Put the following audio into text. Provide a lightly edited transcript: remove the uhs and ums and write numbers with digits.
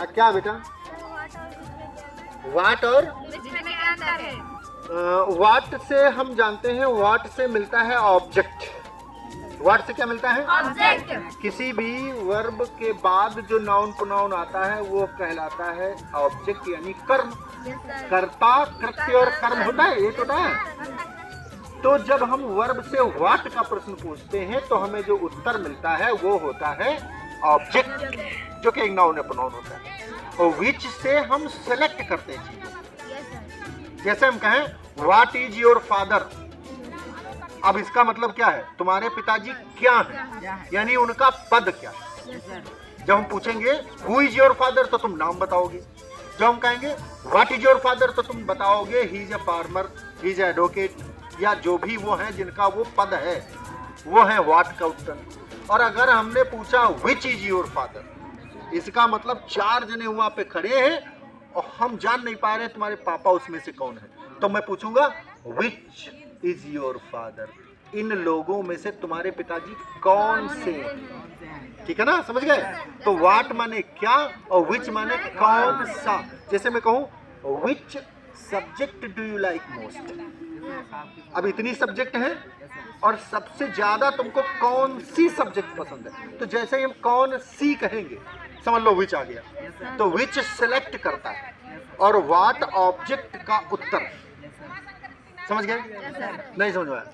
क्या बेटा? वाट और वाट से हम जानते हैं, वाट से मिलता है ऑब्जेक्ट। वाट से क्या मिलता है? ऑब्जेक्ट। किसी भी वर्ब के बाद जो नाउन प्रोनाउन आता है वो कहलाता है ऑब्जेक्ट, यानी कर्म। कर्ता, कृत्य और कर्म होता है, एक होता है। तो जब हम वर्ब से व्हाट का प्रश्न पूछते हैं तो हमें जो उत्तर मिलता है वो होता है ऑब्जेक्ट, जो कि एक नाउन प्रोनाउन होता है। और विच से हम सेलेक्ट करते हैं चीजों। जैसे हम कहें व्हाट इज योर फादर, अब इसका मतलब क्या है? तुम्हारे पिताजी क्या हैं, यानी उनका पद क्या है। जब हम पूछेंगे हु इज योर फादर तो तुम नाम बताओगे। जब हम कहेंगे व्हाट इज योर फादर तो तुम बताओगे he is a farmer, he is advocate, या जो भी वो है जिनका वो पद है, वो है व्हाट का उत्तर। और अगर हमने पूछा विच इज योर फादर, इसका मतलब चार जने वहां पे खड़े हैं और हम जान नहीं पा रहे तुम्हारे पापा उसमें से कौन है, तो मैं पूछूंगा विच इज योर फादर, इन लोगों में से तुम्हारे पिताजी कौन से हैं। ठीक है ना, समझ गए? तो व्हाट माने क्या और विच माने कौन सा। जैसे मैं कहूं which subject do you like most, अब इतनी सब्जेक्ट है और सबसे ज्यादा तुमको कौन सी सब्जेक्ट पसंद है, तो जैसे ही हम कौन सी कहेंगे समझ लो विच आ गया। तो विच सेलेक्ट करता है और व्हाट ऑब्जेक्ट का उत्तर। समझ गए? नहीं समझ में आया?